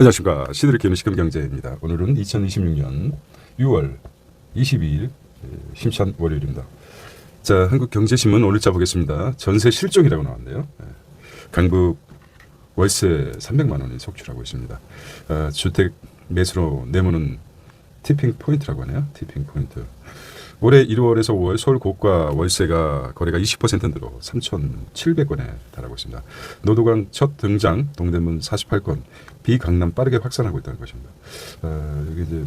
안녕하십니까. 시들의 기는 시금경제입니다. 오늘은 2026년 6월 22일 심찬 월요일입니다. 자, 한국경제신문 오늘자 보겠습니다. 전세 실종이라고 나왔네요. 강북 월세 300만 원이 속출하고 있습니다. 주택 매수로 내모는 티핑 포인트라고 하네요. 티핑 포인트. 올해 1월에서 5월 서울 고가 월세가 거래가 20% 늘어 3,700건에 달하고 있습니다. 노도강 첫 등장, 동대문 48건, 비강남 빠르게 확산하고 있다는 것입니다. 여기 이제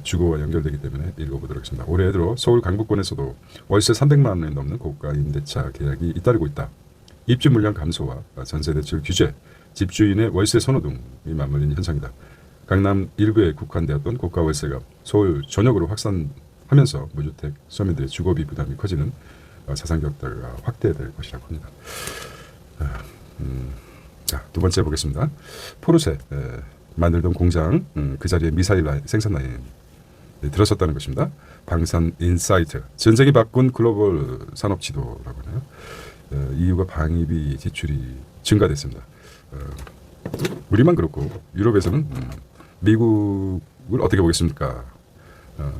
주거와 연결되기 때문에 읽어보도록 하겠습니다. 올해 들어 서울 강북권에서도 월세 300만 원이 넘는 고가 임대차 계약이 잇따르고 있다. 입주 물량 감소와 전세 대출 규제, 집주인의 월세 선호 등이 맞물린 현상이다. 강남 일부에 국한되었던 고가 월세가 서울 전역으로 확산하면서 무주택 서민들의 주거비 부담이 커지는 사상 격차가 확대될 것이라고 합니다. 자, 두 번째 보겠습니다. 포르쉐 만들던 공장 그 자리에 미사일 생산 라인 들어섰다는 것입니다. 방산 인사이트 전쟁이 바꾼 글로벌 산업 지도라고 하네요. 이유가 방위비 지출이 증가됐습니다. 우리만 그렇고 유럽에서는 미국을 어떻게 보겠습니까?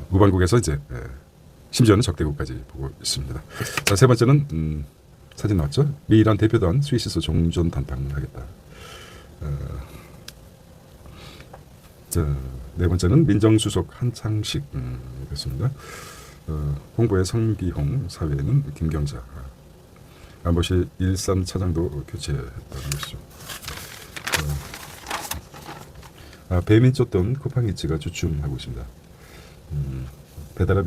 우방국에서 이제 심지어는 적대국까지 보고 있습니다. 자, 세 번째는 사진 나왔죠? 미 이란 대표단 스위스에서 종전 단판을 하겠다. 자, 네 번째는 민정수석 한창식 그렇습니다. 홍보의 성기홍, 사회는 김경자. 안보실 13차장도 교체했다는 것이죠. 배민 쫓던 쿠팡이츠가 주춤하고 있습니다. 배달앱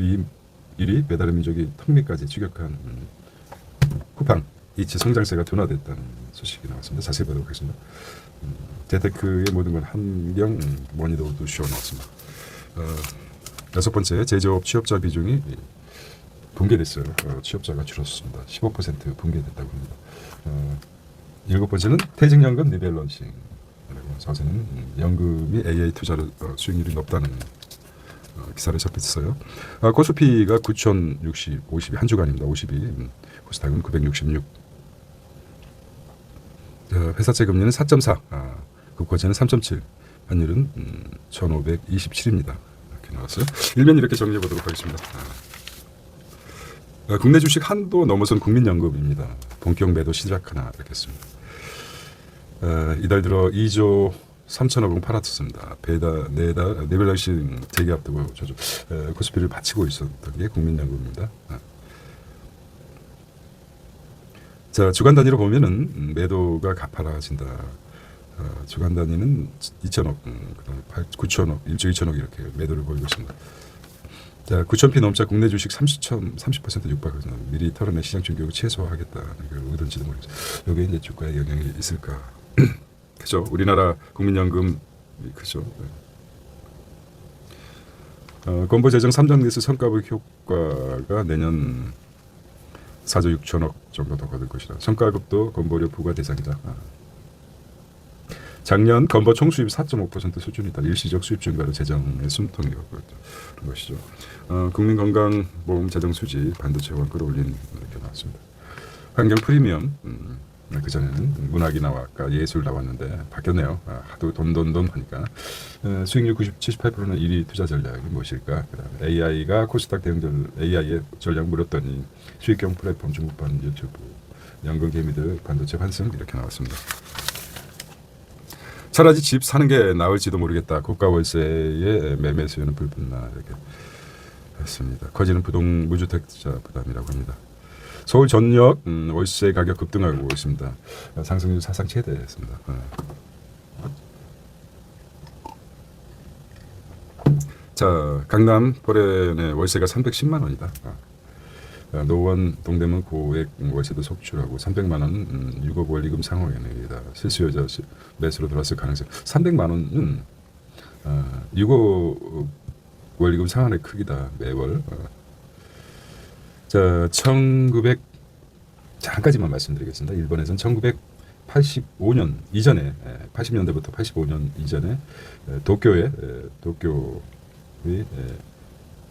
1위 배달의 민족이 턱밑까지 추격한 쿠팡 이츠 성장세가 둔화됐다는 소식이 나왔습니다. 자세히 보도록 하겠습니다. 재테크의 모든 건 한경 머니도도 쇼 나왔습니다. 여섯 번째, 제조업 취업자 비중이 붕괴됐어요. 취업자가 줄었습니다. 15% 붕괴됐다고 합니다. 일곱 번째는 퇴직연금 리밸런싱. 자세는 연금이 AI 투자로 수익률이 높다는 기사를 접했어요. 코스피가 9,050 한 주간입니다. 50이 코스닥은 966. 회사채 금리는 4.4, 국고채는 3.7, 환율은 1,527입니다. 이렇게 나왔어요. 일면 이렇게 정리해 보도록 하겠습니다. 국내 주식 한도 넘어선 국민연금입니다. 본격 매도 시작하나 이렇게 했습니다. 이달 들어 2조 3천억 원 팔았습니다. 리밸런싱 재개 앞두고 코스피를 받치고 있었던 게 국민연금입니다. 자, 주간 단위로 보면은 매도가 가파라진다. 주간 단위는 2천억, 그다음에 9천억, 1조 2천억 이렇게 매도를 보이고 있습니다. 자, 9,000피 넘자 국내 주식 30% 육박하거나 미리 털어내 시장 충격을 최소화하겠다는 의도인지도 모르겠어요. 여기에 이제 주가에 영향이 있을까? 그죠? 우리나라 국민연금 그죠? 건보 재정 3장 리스 성과급 효과가 내년 4조 6천억 정도 더 거둘 것이다. 성과급도 건보료 부과 대상이다. 작년 건보 총수입 4.5% 수준이다. 일시적 수입 증가로 재정의 숨통이 그런 것이죠. 국민건강보험 재정 수지 반도체와 끌어올린 이렇게 나왔습니다. 환경 프리미엄 그전에는 문학이 나왔까 예술 나왔는데 바뀌었네요. 하도 돈 하니까 수익률 78%는 1위 투자 전략이 무엇일까? 그다음에 AI가 코스닥 대응들 AI의 전략 물었더니 수익형 플랫폼 중국판 유튜브 연금 개미들 반도체 환승 이렇게 나왔습니다. 차라리 집 사는 게 나을지도 모르겠다. 고가 월세의 매매 수요는 불붙나 이렇게 했습니다. 커지는 무주택자 부담이라고 합니다. 서울 전역 월세 가격 급등하고 있습니다. 상승률 사상 최대였습니다. 자, 강남 포렌의 월세가 310만 원이다. 노원 동대문 고액 월세도 속출하고 300만 원 6억 원리금 상호연행이다. 실수요자 매수로 들어왔을 가능성. 300만 원은 6억 원리금 상환의 크기다. 매월. 자, 1 가지만 말씀드리겠습니다. 일본에서는 1985년 이전에 80년대부터 85년 이전에 도쿄의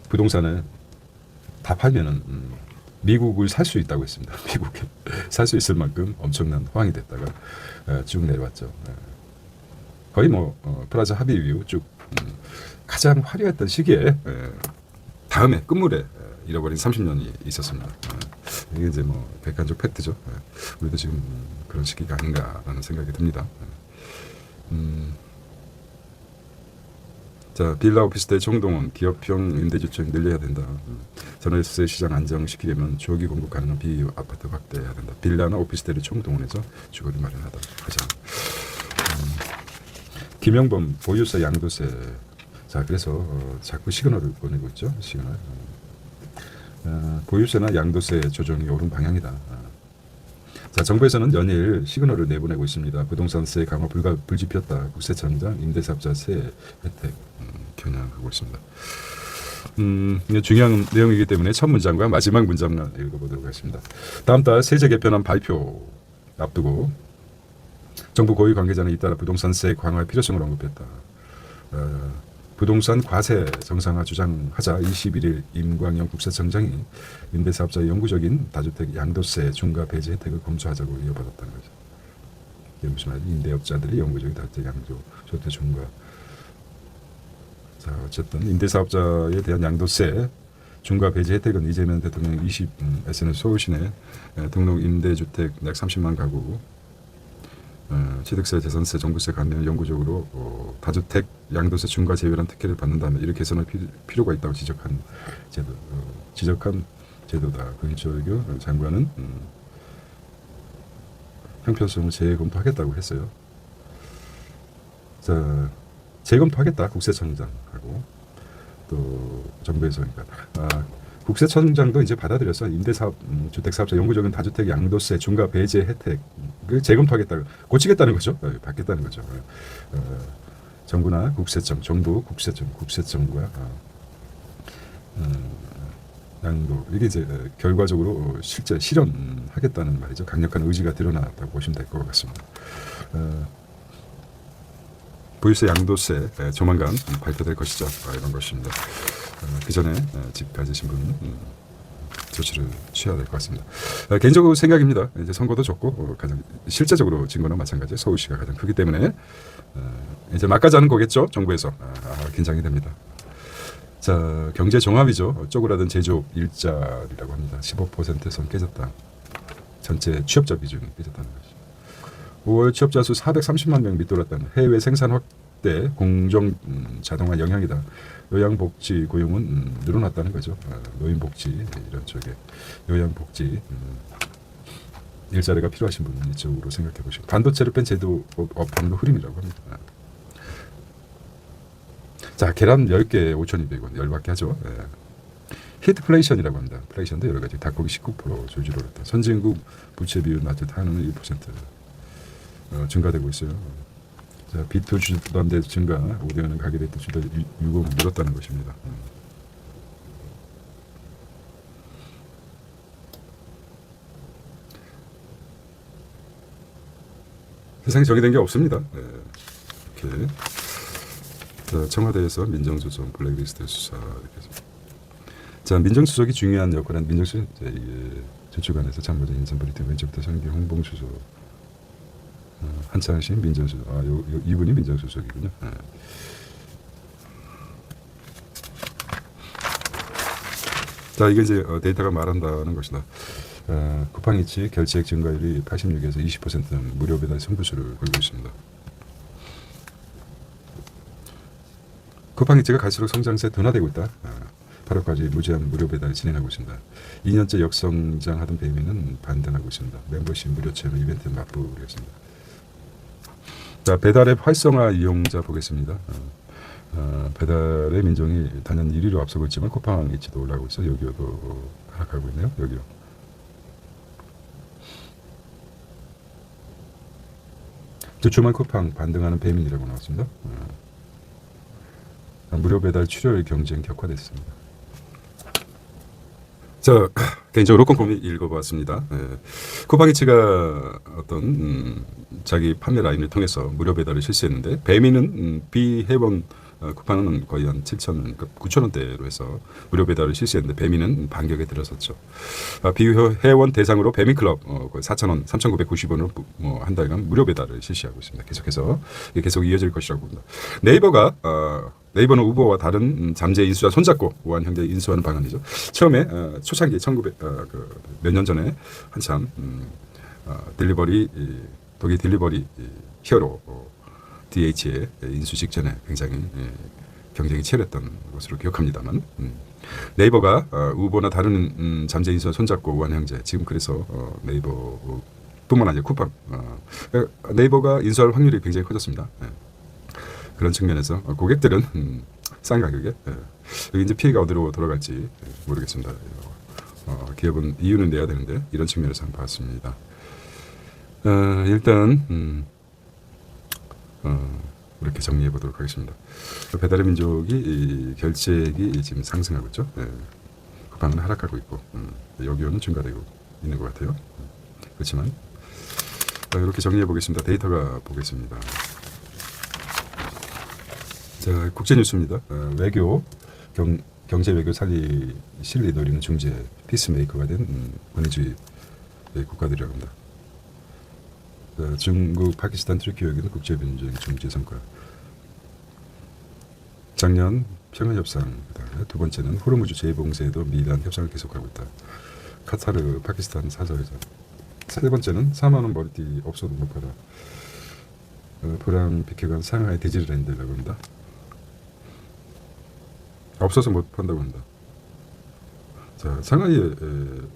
부동산을 다 팔면은 미국을 살 수 있다고 했습니다. 미국에 살 수 있을 만큼 엄청난 호황이 됐다가 쭉 내려왔죠. 거의 뭐 프라자 합의 이후 쭉 가장 화려했던 시기에 다음에 끝물에 잃어버린 30년이 있었습니다. 이게 이제 뭐 객관적 팩트죠. 우리도 지금 그런 시기가 아닌가라는 생각이 듭니다. 자, 빌라 오피스텔 총동원 기업형 임대주택 늘려야 된다. 전월세 시장 안정시키려면 주거기 공급 가능한 비아파트 확대해야 된다. 빌라나 오피스텔을 총동원해서 주거를 마련하다. 하자. 김영범 보유세 양도세. 자, 그래서 자꾸 시그널을 보내고 있죠. 시그널. 보유세나 양도세 조정이 옳은 방향이다. 자, 정부에서는 연일 시그널을 내보내고 있습니다. 부동산세 강화 불지폈다. 국세청장 임대사업자세 혜택 겨냥하고 있습니다. 이게 중요한 내용이기 때문에 첫 문장과 마지막 문장만 읽어보도록 하겠습니다. 다음 달 세제 개편안 발표 앞두고 정부 고위 관계자는 잇따라 부동산세 강화 필요성을 언급했다. 부동산 과세 정상화 주장하자 21일 임광영 국세청장이 임대사업자의 영구적인 다주택 양도세 중과 배제 혜택을 검토하자고 이어받았다는 거죠. 이게 무슨 말이지? 임대업자들이 영구적인 다주택 양도세 중과. 자, 어쨌든 임대사업자에 대한 양도세 중과 배제 혜택은 이재명 대통령 SNS 서울시내 등록 임대주택 약 30만 가구 취득세, 재산세, 종부세 감면을 영구적으로 다주택 양도세 중과 제외한 특혜를 받는다면 이를 개선할 필요가 있다고 지적한 제도다. 금철교 장관은 형평성을 재검토하겠다고 했어요. 자, 재검토하겠다. 국세청장하고 또 정부에서 그러니까 국세청장도 이제 받아들여서 임대사업 주택사업자 영구적인 다주택 양도세 중과 배제 혜택을 재검토하겠다, 고치겠다는 거죠. 받겠다는 거죠. 정부나 국세청, 정부 국세청과 양도 이게 이제 결과적으로 실제 실현하겠다는 말이죠. 강력한 의지가 드러났다고 보시면 될 것 같습니다. 보유세 양도세 조만간 발표될 것이죠. 이런 것입니다. 그 전에 집 가지신 분은 조치를 취해야 될 것 같습니다. 개인적으로 생각입니다. 이제 선거도 좋고 가장 실제적으로 증거는 마찬가지. 서울시가 가장 크기 때문에 이제 막가자는 거겠죠. 정부에서 긴장이 됩니다. 자, 경제 종합이죠. 쪼그라든 제조업 일자리라고 합니다. 15%선 깨졌다. 전체 취업자 비중이 깨졌다는 거죠. 5월 취업자 수 430만 명 밑돌았다는 해외 생산 확대 공정 자동화 영향이다. 요양복지 고용은 늘어났다는 거죠. 노인복지 이런 쪽에 요양복지 일자리가 필요하신 분은 이쪽으로 생각해 보시고 반도체를 뺀 제도 업황도 흐림이라고 합니다. 자, 계란 10개 5,200원 열받게 하죠. 히트플레이션이라고 합니다. 플레이션도 여러 가지 닭고기 19% 줄줄 오랐다. 선진국 부채 비율 낮은 한우는 1% 증가되고 있어요. 자, B2 주담대 증가, 5대원은 가계대도 주담 유공 늘었다는 것입니다. 세상에 정의된 게 없습니다. 이렇게. 자, 청와대에서 민정수석 블랙리스트 수사 이렇게 해서. 자, 민정수석이 중요한 역할은 민정수석 저축안에서 참고자 인선브리팅 왼쪽부터 전기 홍봉수석 한창신 민정수석. 이분이 민정수석이군요. 자, 이게 이제 데이터가 말한다는 것이다. 쿠팡이치 결제액 증가율이 86에서 20% 무료 배달 승부수를 걸고 있습니다. 쿠팡이치가 갈수록 성장세 둔화되고 있다. 8월까지 무제한 무료 배달 진행하고 있습니다. 2년째 역성장하던 배민은 반등하고 있습니다. 멤버십 무료 체험 이벤트 맛보고 있습니다. 자, 배달앱 활성화 이용자 보겠습니다. 배달의 민정이 단연 1위로 앞서고 있지만 쿠팡이치도 올라가고 있어. 여기도 하락하고 있네요. 여기요. 주말 쿠팡 반등하는 배민이라고 나왔습니다. 무료 배달 출혈 경쟁 격화됐습니다. 자, 개인적으로 꼼꼼히 읽어봤습니다. 쿠팡이치가 어떤 자기 판매 라인을 통해서 무료 배달을 실시했는데 배민은 비회원 쿠팡은 거의 한 7,000원, 9,000원대로 해서 무료 배달을 실시했는데 배민은 반격에 들어섰죠. 비회원 대상으로 배민클럽 4,000원, 3,990원으로 한 달간 무료 배달을 실시하고 있습니다. 계속해서 이게 계속 이어질 것이라고 봅니다. 네이버는 우버와 다른 잠재 인수와 손잡고 우한 형제 인수하는 방안이죠. 처음에 초창기 1900 몇 년 전에 한참 딜리버리 독일 딜리버리 히어로 DH의 인수 직전에 굉장히 경쟁이 치열했던 것으로 기억합니다만 네이버가 우버나 다른 잠재 인수와 손잡고 우한 형제 지금 그래서 네이버뿐만 아니라 쿠팡 네이버가 인수할 확률이 굉장히 커졌습니다. 그런 측면에서 고객들은 싼 가격에 여기 이제 피해가 어디로 돌아갈지 모르겠습니다. 기업은 이유는 내야 되는데 이런 측면에서 한번 봤습니다. 일단 이렇게 정리해 보도록 하겠습니다. 배달의 민족이 결제액이 지금 상승하고 있죠. 쿠팡은 하락하고 있고 여기요는 증가되고 있는 것 같아요. 그렇지만 이렇게 정리해 보겠습니다. 데이터가 보겠습니다. 자, 국제 뉴스입니다. 외교 경제 외교 실리 노리는 중재 피스메이커가 된 권위주의 국가들이라고 합니다. 중국, 파키스탄, 터키 여기는 국제 변조의 중재 성과. 작년 평화 협상, 두 번째는 호르무즈 재봉쇄에도 미란 협상을 계속하고 있다. 카타르, 파키스탄 사설에서. 세 번째는 4만 원 머리띠 없어도 못 팔아. 브랑 비케간 상하이 디즈니랜드라고 합니다. 없어서 못 판다고 합니다. 자, 상하이의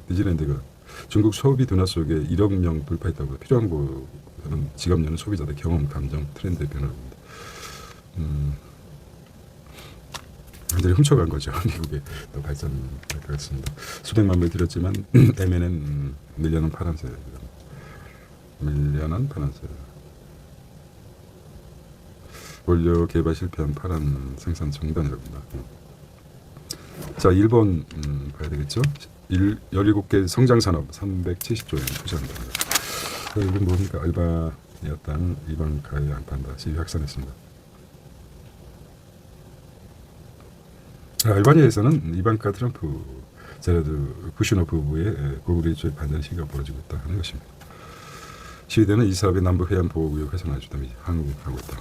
디즈니랜드가 중국 소비 둔화 속에 1억 명 돌파했다고 필요한 곳은 지갑 여는 소비자들 경험, 감정, 트렌드의 변화를 봅니다. 완전히 훔쳐간 거죠. 미국에 더 발전할 것 같습니다. 수백만 불 들였지만 M&N 밀려난 파란색. 원료 개발 실패한 파란 생산 중단이라고 합니다. 자, 일본 봐야 되겠죠. 17개 성장산업 370조 원 투자한다. 이건 뭡니까? 알바니아땅 이방카에 안판다. 시위 확산했습니다. 알바니아에서는 이방카 트럼프 제라드 쿠슈너 부부의 고구려주의 반대 시위가 벌어지고 있다 하는 것입니다. 시위대는 이 사업의 남부 해안 보호구역 훼손해주다며 항의하고 있다.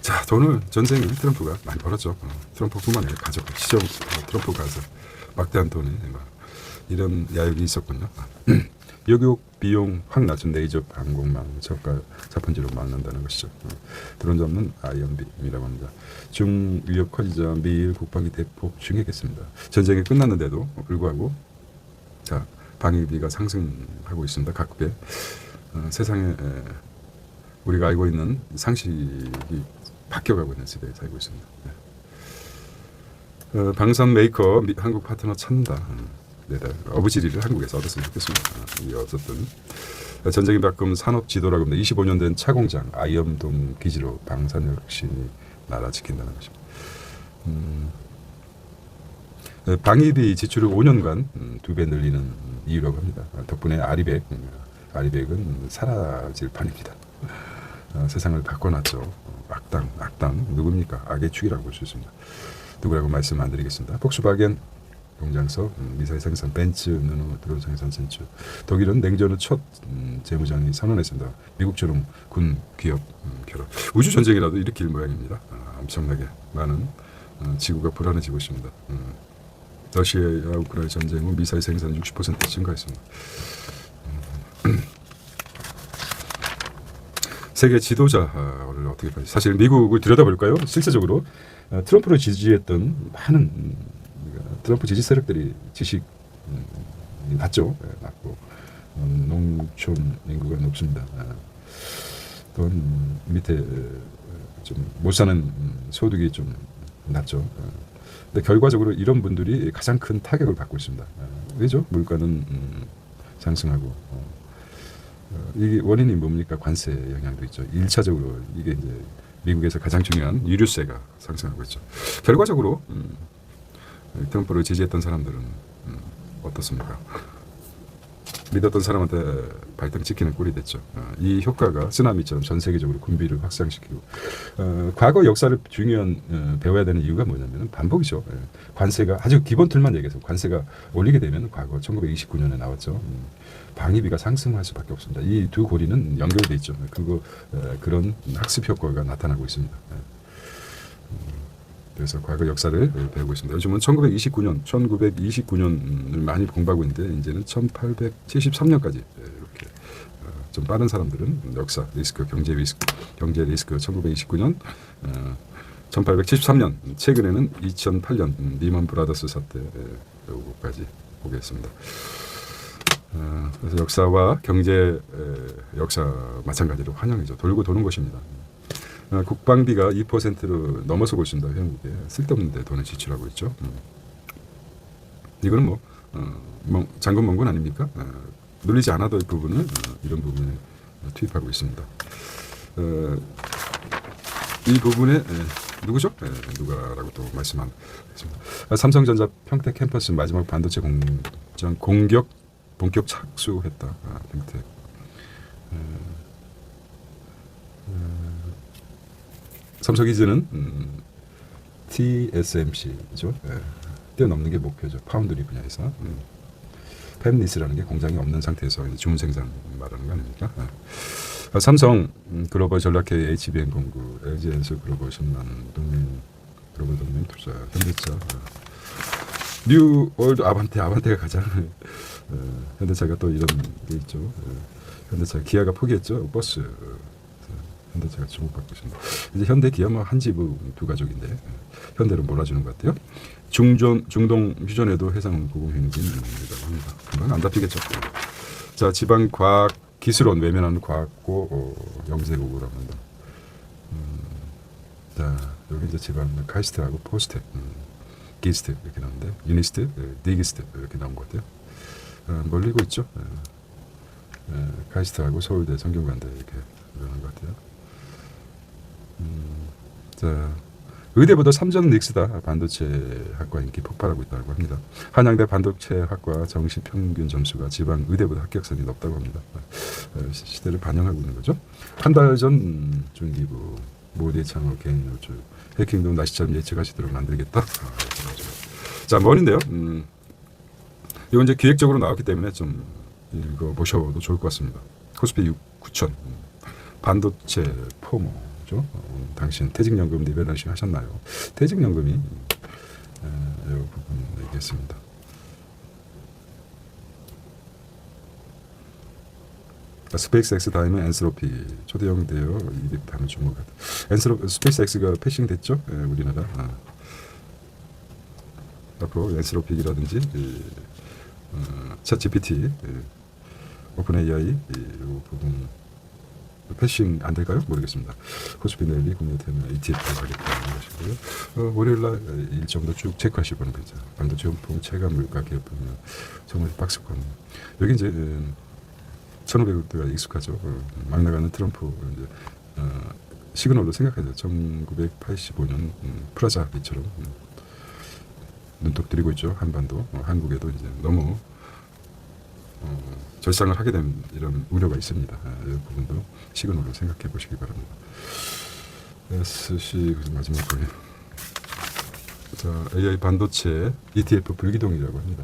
자, 돈을 전쟁을 트럼프가 많이 벌었죠. 트럼프뿐만 아니라 가족, 시정 트럼프 가서 막대한 돈에 이런 야욕이 있었군요. 여교육 비용 확 낮춘 레이저 항공망 저가 자본주의로 막는다는 것이죠. 드론 잡는 아이언빔이라고 합니다. 중 위협 커지자 미일 국방이 대폭 증액했습니다. 전쟁이 끝났는데도 불구하고 자, 방위비가 상승하고 있습니다. 각국에 세상에 우리가 알고 있는 상식이 바뀌어가고 있는 시대에 살고 있습니다. 방산 메이커 한국 파트너 찾는다. 어부지리를 한국에서 얻었으면 좋겠습니다. 이 어쨌든 전쟁이 바꿈 산업 지도라고 합니다. 25년 된 차공장 아이엄돔 기지로 방산혁신이 나라 지킨다는 것입니다. 방위비 지출을 5년간 2배 늘리는 이유라고 합니다. 덕분에 아리백은 사라질 판입니다. 세상을 바꿔놨죠. 악당 누굽니까? 악의 축이라고 볼 수 있습니다. 누구라고 말씀 안 드리겠습니다. 폭스바겐 공장서 미사일 생산, 벤츠 르노 드론 생산 진출. 독일은 냉전 후 첫 재무장이 선언했습니다. 미국처럼 군 기업 결합. 우주 전쟁이라도 일으킬 모양입니다. 엄청나게 많은 지구가 불안해지고 있습니다. 러시아와 우크라이나 전쟁 후 미사일 생산 60% 증가했습니다. 세계 지도자를 어떻게 봐요? 사실 미국을 들여다볼까요? 실제적으로 트럼프를 지지했던 많은 트럼프 지지 세력들이 지식 낮죠. 낮고 농촌 인구가 높습니다. 또한 밑에 좀 못 사는 소득이 좀 낮죠. 근데 결과적으로 이런 분들이 가장 큰 타격을 받고 있습니다. 왜죠? 물가는 상승하고 이게 원인이 뭡니까? 관세 영향도 있죠. 1차적으로 이게 이제 미국에서 가장 중요한 유류세가 상승하고 있죠. 결과적으로 트럼프를 지지했던 사람들은 어떻습니까? 믿었던 사람한테 발등 찍히는 꼴이 됐죠. 이 효과가 쓰나미처럼 전 세계적으로 군비를 확산시키고 과거 역사를 중요한 배워야 되는 이유가 뭐냐면 반복이죠. 관세가 아주 기본 틀만 얘기해서 관세가 올리게 되면 과거 1929년에 나왔죠. 방위비가 상승할 수밖에 없습니다. 이 두 고리는 연결돼 있죠. 그런 학습 효과가 나타나고 있습니다. 그래서 과거 역사를 배우고 있습니다. 요즘은 1929년을 많이 공부하고 있는데 이제는 1873년까지 이렇게 좀 빠른 사람들은 역사 리스크, 경제 리스크 1929년, 1873년, 최근에는 2008년 리먼 브라더스 사태 요거까지 보겠습니다. 그래서 역사와 경제 역사 마찬가지로 환영이죠. 돌고 도는 것입니다. 국방비가 2%로 넘어서고 있습니다. 한국에 쓸데없는데 돈을 지출하고 있죠. 이거는 장군 멍군 아닙니까? 눌리지 않아도 할 부분을 이런 부분에 투입하고 있습니다. 이 부분에 누구죠? 누가라고 또 말씀하겠습니다. 삼성전자 평택 캠퍼스 마지막 반도체 공장 본격 착수했다. 평택. 삼성이즈는 TSMC죠. 뛰어넘는 게 목표죠. 파운드리 분야에서. 팹리스라는 게 공장이 없는 상태에서 주문 생산 말하는 거 아닙니까? 삼성 글로벌 전략회 HBM 공구, LG엔솔 글로벌 10만 동맹 글로벌 동맹 투자, 현대차, 뉴월드 아반떼가 가장 현대차가 또 이런 게 있죠. 현대차 기아가 포기했죠. 버스. 현대차가 주목받고 있습니다. 이제 현대 기아 한 지부 두 가족인데 현대로 몰아주는 것 같아요. 중동 휴전에도 해상 고공행진이라고 합니다. 금방 안 잡히겠죠. 자, 지방 과학 기술원 외면하는 과학고 영재고라고 합니다. 자, 여기 이제 지방 카이스트하고 포스텍, 기스트 이렇게 나오는데 유니스트, 디기스트 이렇게 나온 것 같아요. 몰리고 있죠. 카이스트하고 서울대 성균관대 이렇게 나오는 것 같아요. 자, 의대보다 3점 닉스다. 반도체 학과 인기 폭발하고 있다고 합니다. 한양대 반도체학과 정시 평균 점수가 지방 의대보다 합격선이 높다고 합니다. 시대를 반영하고 있는 거죠. 한 달 전 중기부 모두의 창업 개인 노출 해킹도 날씨처럼 예측하시도록 만들겠다. 자, 머리인데요. 이건 이제 기획적으로 나왔기 때문에 좀 읽어보셔도 좋을 것 같습니다. 코스피 9천 반도체 포모 당신 퇴직연금 리밸런싱 하셨나요? 퇴직연금이 이 부분 얘기했습니다. 스페이스X 다음에 엔스로피 초대형 대여 이입하면 좋은 것 같아요. 스페이스X가 패싱됐죠? 우리나라. 앞으로 엔스로피라든지 챗GPT, 오픈 AI 이 부분 패싱 안 될까요? 모르겠습니다. 코스피 내일이 국내 테마 ETF 가겠다는 것이고요. 월요일날 일정도 쭉 체크하시고 하는 거죠. 반도체 용품, 체감 물가 기업 보면 정말 박스권. 여기 이제 1,500원대가 익숙하죠. 막 나가는 트럼프 이제 시그널로 생각하죠. 1985년 프라자비처럼 눈독 들이고 있죠. 한반도. 한국에도 이제 너무 절상을 하게 된 이런 우려가 있습니다. 이 부분도 시그널로 생각해 보시기 바랍니다. SC 마지막 거예요. 자, AI 반도체 ETF 불기동이라고 합니다.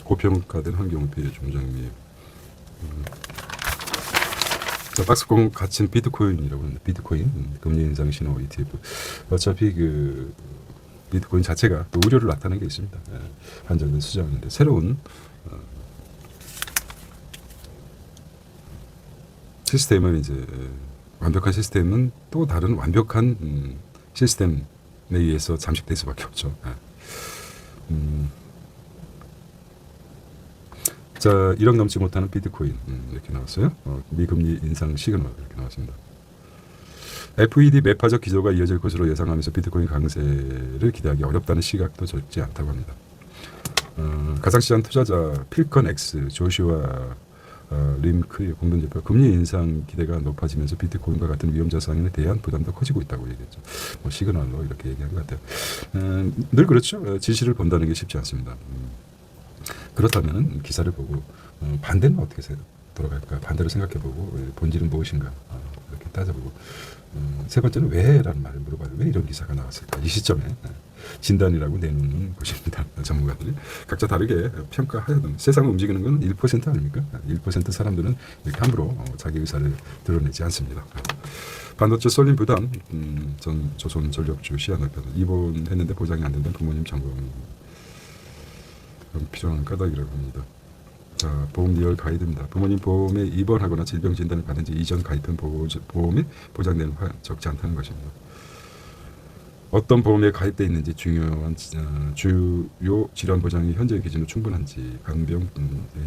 고평가된 환경 피해 종장 및 자, 박스권 갇힌 비트코인이라고 하는데 비트코인 금리 인상 신호 ETF 어차피 비트코인 자체가 또 우려를 나타내는 게 있습니다. 한정된 수장인데 새로운 시스템은 이제 완벽한 시스템은 또 다른 완벽한 시스템에 의해서 잠식될 수밖에 없죠. 자, 1억 넘지 못하는 비트코인 이렇게 나왔어요. 미금리 인상 시그널 이렇게 나왔습니다. FED 매파적 기조가 이어질 것으로 예상하면서 비트코인 강세를 기대하기 어렵다는 시각도 적지 않다고 합니다. 가상시장 투자자 필컨X 조슈아 림크의 공동대표 금리 인상 기대가 높아지면서 비트코인과 같은 위험 자산에 대한 부담도 커지고 있다고 얘기했죠. 뭐 시그널로 이렇게 얘기한 것 같아요. 늘 그렇죠. 지시를 본다는 게 쉽지 않습니다. 그렇다면 기사를 보고 반대는 어떻게 돌아갈까? 반대로 생각해보고 본질은 무엇인가? 이렇게 따져보고 세 번째는 왜라는 말을 물어봐요. 왜 이런 기사가 나왔을까? 이 시점에 진단이라고 내놓는 곳입니다. 전문가들이 각자 다르게 평가하여도 세상을 움직이는 건 1% 아닙니까? 1% 사람들은 이렇게 함부로 자기 의사를 드러내지 않습니다. 반도체 쏠림 부담, 전 조선전력주 시야 넓혀서 입원했는데 보장이 안 된다는 부모님 점검 필요한 까닭이라고 합니다. 자, 보험 리얼 가이드입니다. 부모님 보험에 입원하거나 질병 진단을 받은 지 이전 가입한 보험에 보장되는 적지 않다는 것입니다. 어떤 보험에 가입되어 있는지 중요한 주요 질환 보장이 현재 기준으로 충분한지 간병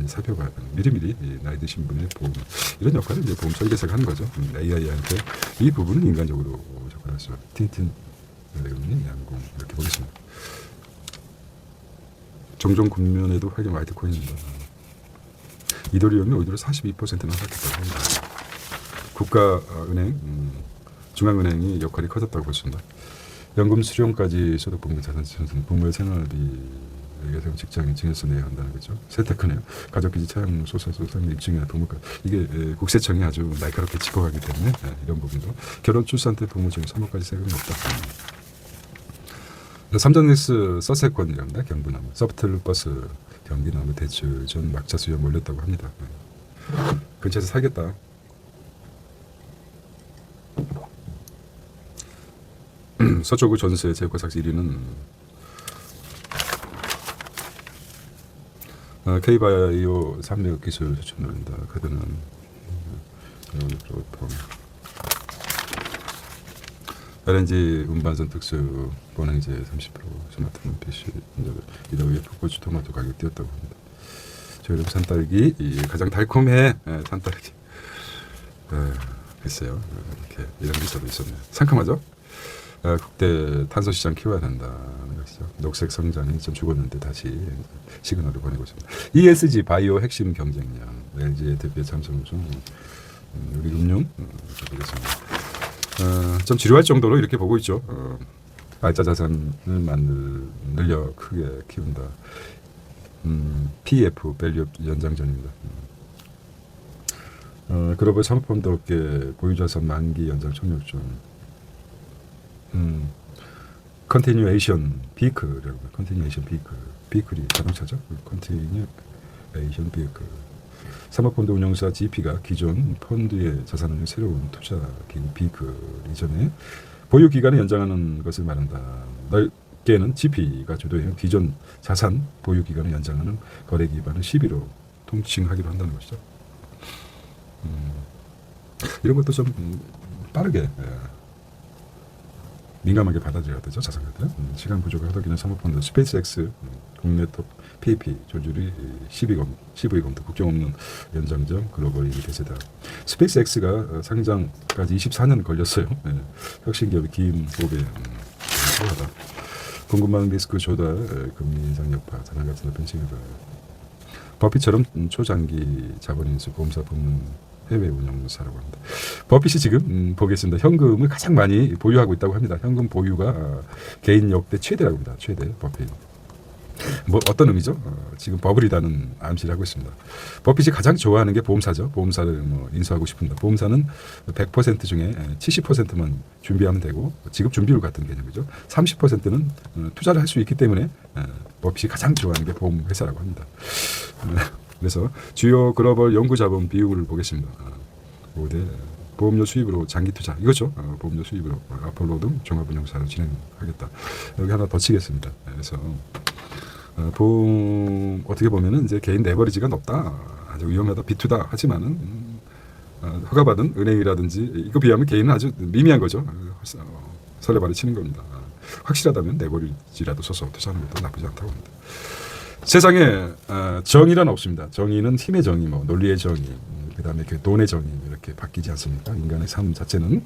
살펴봐야 합니다. 미리미리 나이 드신 분의 보험 이런 역할을 이제 보험 설계사가 하는 거죠. AI한테 이 부분은 인간적으로 접근할 수 틴틴 양공 이렇게 보겠습니다. 종종 국면에도 활용 화이트코인입니다. 이더리움이 오히려 42%나 하락했다고 합니다. 국가은행, 중앙은행이 역할이 커졌다고 볼 수 있습니다. 연금 수령까지 소득 보험 자산 지원은 부모의 생활비 예상 직장인 증여세 내야 한다는 거죠. 세테크네요. 가족기지 차량 소득 입증이나 부모가 이게 국세청이 아주 날카롭게 짚어가기 때문에 이런 부분도 결혼 출산 때 부모 증여 3억까지 세금이 없다. 삼성엑스 서세권이랍니다. 경부나무 서프트버스 경기나무 대출 전 막차 수요 몰렸다고 합니다. 근처에서 살겠다. 서초구 전세 재고가 삭제 1위는 K바이오 산맥 기술 추천합니다. 그들은 LNG 운반선 특수 본행제 30% 스마트폰 PC 이더위에 풋고추 토마토 가격 뛰었다고 합니다. 저희는 산딸기 가장 달콤해. 산딸기 글쎄요. 이렇게 이런 기사도 있었네요. 상큼하죠? 국대 탄소 시장 키워야 된다는 것이죠. 녹색 성장이 좀 죽었는데 다시 시그널을 보내고 있습니다. ESG 바이오 핵심 경쟁력 LG의 대표 참석 중 우리 금융 보겠습니다. 좀 지루할 정도로 이렇게 보고 있죠. 알짜 자산을 늘려 크게 키운다. PF 밸류 연장전입니다. 글로벌 산업펀드 업계 보유자산 만기 연장 총력 중 컨티뉴에이션 비클이라고 컨티뉴에이션 비클이 자동차죠. 컨티뉴에이션 비클 사모펀드 운용사 GP가 기존 펀드의 자산을 새로운 투자 기금 비클 이전에 보유 기간을 연장하는 것을 말한다. 넓게는 GP가 주도해요. 기존 자산 보유 기간을 연장하는 거래 기반을 10위로 통칭하기로 한다는 것이죠. 이런 것도 좀 빠르게 민감하게 받아들여야 되죠. 자산가들. 시간 부족을 허덕이는 사모펀드 스페이스X 국내 톱 PAP 조율이 10위 검토 국경 없는 연장점 글로벌 1위 대세다. 스페이스X가 상장까지 24년 걸렸어요. 혁신 기업의 긴 호흡에 필요하다. 궁금한 리스크 조달, 금리 인상 여파, 자산 가치 높은 시기가 버핏처럼 초장기 자본 인수 보험사 부문 해외 운영사라고 합니다. 버핏이 지금 보겠습니다. 현금을 가장 많이 보유하고 있다고 합니다. 현금 보유가 개인 역대 최대라고 합니다. 최대 버핏. 뭐 어떤 의미죠? 지금 버블이라는 암시를 하고 있습니다. 버핏이 가장 좋아하는 게 보험사죠. 보험사를 뭐 인수하고 싶은다. 보험사는 100% 중에 70%만 준비하면 되고 지급 준비율 같은 개념이죠. 30%는 투자를 할 수 있기 때문에 버핏이 가장 좋아하는 게 보험 회사라고 합니다. 그래서 주요 글로벌 연구 자본 비율을 보겠습니다. 5대 보험료 수입으로 장기 투자 이거죠. 보험료 수입으로 아폴로 등 종합운용사를 진행하겠다. 여기 하나 더 치겠습니다. 그래서 보험 어떻게 보면은 이제 개인 레버리지가 높다, 아주 위험하다, 비투다 하지만은 허가받은 은행이라든지 이거 비하면 개인은 아주 미미한 거죠. 설레발을 치는 겁니다. 확실하다면 레버리지라도 써서 투자하는 것도 나쁘지 않다고 합니다. 세상에 정의란 없습니다. 정의는 힘의 정의, 뭐 논리의 정의, 그다음에 그 돈의 정의 이렇게 바뀌지 않습니까? 인간의 삶 자체는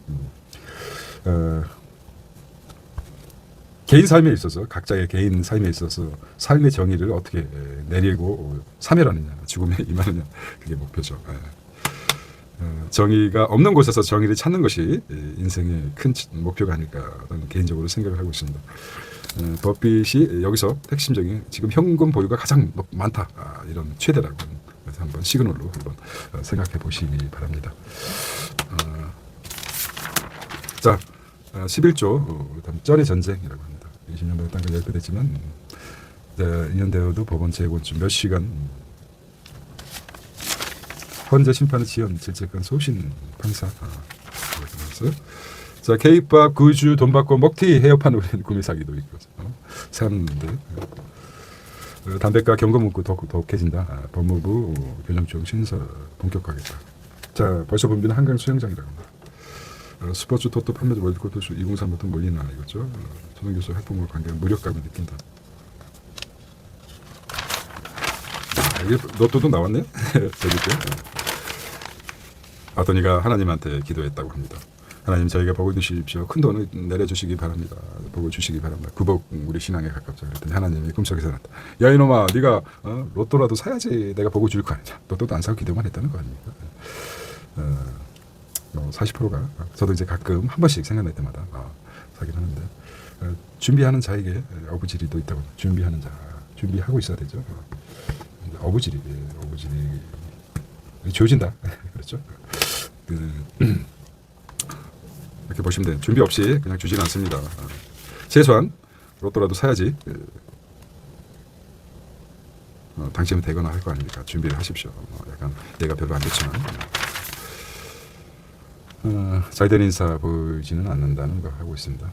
개인 삶에 있어서 각자의 개인 삶에 있어서 삶의 정의를 어떻게 내리고 사멸하느냐, 죽음에 임하느냐, 그게 목표죠. 정의가 없는 곳에서 정의를 찾는 것이 인생의 큰 목표가 아닐까 저는 개인적으로 생각을 하고 있습니다. 버핏이 여기서 핵심적인 지금 현금 보유가 가장 많다, 이런 최대라고 그래서 한번 시그널로 한번 생각해 보시기 바랍니다. 자, 11조 쩐의 전쟁이라고 합니다. 20년마다 땅까지 발표됐지만 2년 되어도 법원 재건축 몇 시간 헌재 심판의 지연 질책한 소신 판사. 자, K-팝 구주 돈 받고 먹튀 해협한 우리는 구미 사기도 있고 사는데 담배가 경고 문구 더욱해진다. 법무부 교정청 신설 본격화하겠다. 자, 벌써 분비는 한강 수영장이라고 합니다. 스포츠 토토 판매자 월드컵 도수 2035도 몰리나 이거죠. 조정교수 학부모 관계가 무력감을 느낀다. 이게 로또도 나왔네. 재밌게. 아도니가 하나님한테 기도했다고 합니다. 하나님, 저희가 복을 주십시오. 큰 돈을 내려주시기 바랍니다. 복을 주시기 바랍니다. 구복 우리 신앙에 가깝죠. 그랬더니 하나님이 꿈속에서 나왔다. 야 이놈아, 네가 로또라도 사야지 내가 복을 줄 거 아니냐. 로또도 안 사고 기도만 했다는 거 아닙니까? 40%가 저도 이제 가끔 한 번씩 생각날 때마다 사긴 하는데 준비하는 자에게 어부지리도 있다고. 준비하는 자, 준비하고 있어야 되죠. 어부지리 주어진다. 그렇죠. 이렇게 보시면 돼요. 준비 없이 그냥 주지는 않습니다. 최소한 로또라도 사야지 당첨이 되거나 할 거 아닙니까? 준비를 하십시오. 약간 얘가 별로 안 좋지만 잘된 인사 보이지는 않는다는 거 하고 있습니다.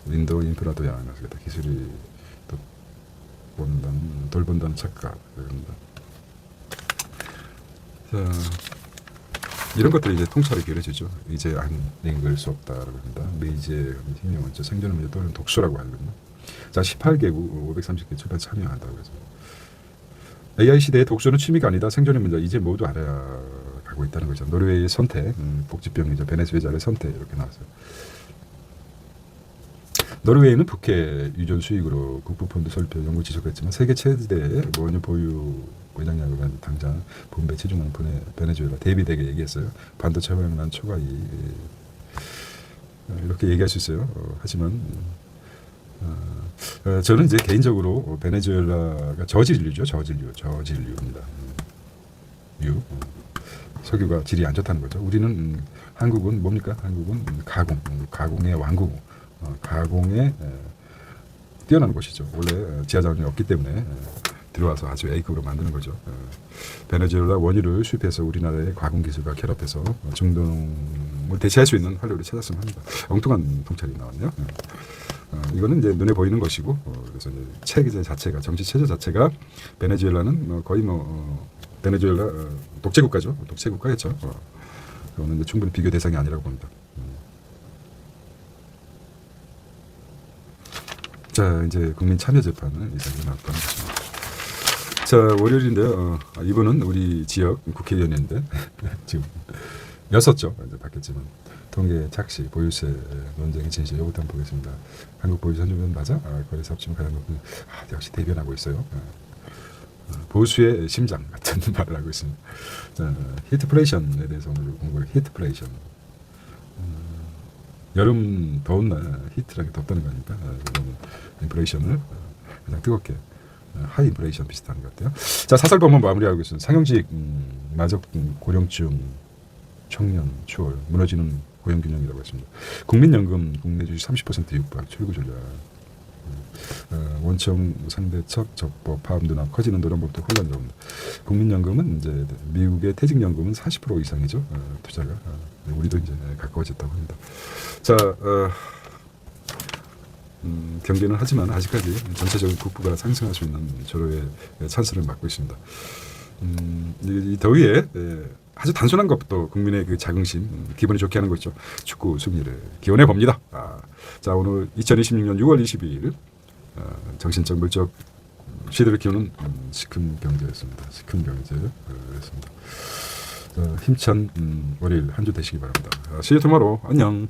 인도 인프라도 양하겠다. 기술이 또 본다는 돌본다는 착각. 자, 이런 것들이 이제 통찰이 길어지죠. 이제 안 읽을 수 없다라고 합니다. 메이제 힘명 원자 생존의 문제 또는 독수라고 하거든요. 자, 18개국 530개 출판 참여한다고 해서 AI 시대의 독서는 취미가 아니다. 생존의 문제 이제 모두 알아가고 있다는 거죠. 노르웨이의 선택, 복지병이죠. 베네수엘라의 선택 이렇게 나왔어요. 노르웨이는 북해 유전 수익으로 국부펀드 설립 연구 지속했지만 세계 최대 원유 보유 외장약을 당장 분배 치중하는 베네수엘라 대비되게 얘기했어요. 반도체 허용난 초과이 이렇게 얘기할 수 있어요. 하지만 저는 이제 개인적으로 베네수엘라가 저질류죠. 저질류입니다. 석유가 질이 안 좋다는 거죠. 우리는 한국은 뭡니까? 한국은 가공의 왕국, 가공에 뛰어난 곳이죠. 원래 지하자원이 없기 때문에 들어와서 아주 A급으로 만드는 거죠. 베네수엘라 원유를 수입해서 우리나라의 가공 기술과 결합해서 중동을 대체할 수 있는 활로를 찾았으면 합니다. 엉뚱한 통찰이 나왔네요. 이거는 이제 눈에 보이는 것이고, 그래서 이제 체제 자체가 정치 체제 자체가 베네수엘라는 거의 베네수엘라 독재 국가죠. 독재 국가겠죠. 그거는 이제 충분히 비교 대상이 아니라고 봅니다. 자, 이제 국민 참여 재판은 이상이 나왔다는 것입니다. 자, 월요일인데요. 이분은 우리 지역 국회의원인데 지금 6조 이제 받겠지만 통계 착시, 보유세 논쟁의 진실 요것도 한번 보겠습니다. 한국 보유세 선정은 맞아? 거래사 합치면 가장 높은 역시 대변하고 있어요. 보수의 심장 같은 말을 하고 있습니다. 자, 히트플레이션에 대해서 오늘 공부를 히트플레이션. 여름 더운 날 히트라는 게 덥다는 거니까 인플레이션을 가장 뜨겁게 하이 인플레이션 비슷한 것 같아요. 자, 사설법만 마무리하고 있습니다. 상용직 마적 고령층 청년 추월 무너지는 고용균형이라고 했습니다. 국민연금 국내 주식 30% 육박 출구 전략. 원청 상대척 적법 파업 누나 커지는 노란법도 혼란적입니다. 국민연금은 이제 미국의 퇴직연금은 40% 이상이죠. 투자가 우리도 이제 가까워졌다고 합니다. 자, 경계는 하지만 아직까지 전체적인 국부가 상승할 수 있는 저로의 찬스를 맡고 있습니다. 이 더위에 아주 단순한 것부터 국민의 그 자긍심, 기분이 좋게 하는 거죠. 축구 승리를 기원해 봅니다. 자, 오늘 2026년 6월 22일 정신적 물적 시대를 키우는 시큰 경제였습니다. 시큰 경제였습니다. 힘찬 월요일 한 주 되시기 바랍니다. See you tomorrow. 안녕.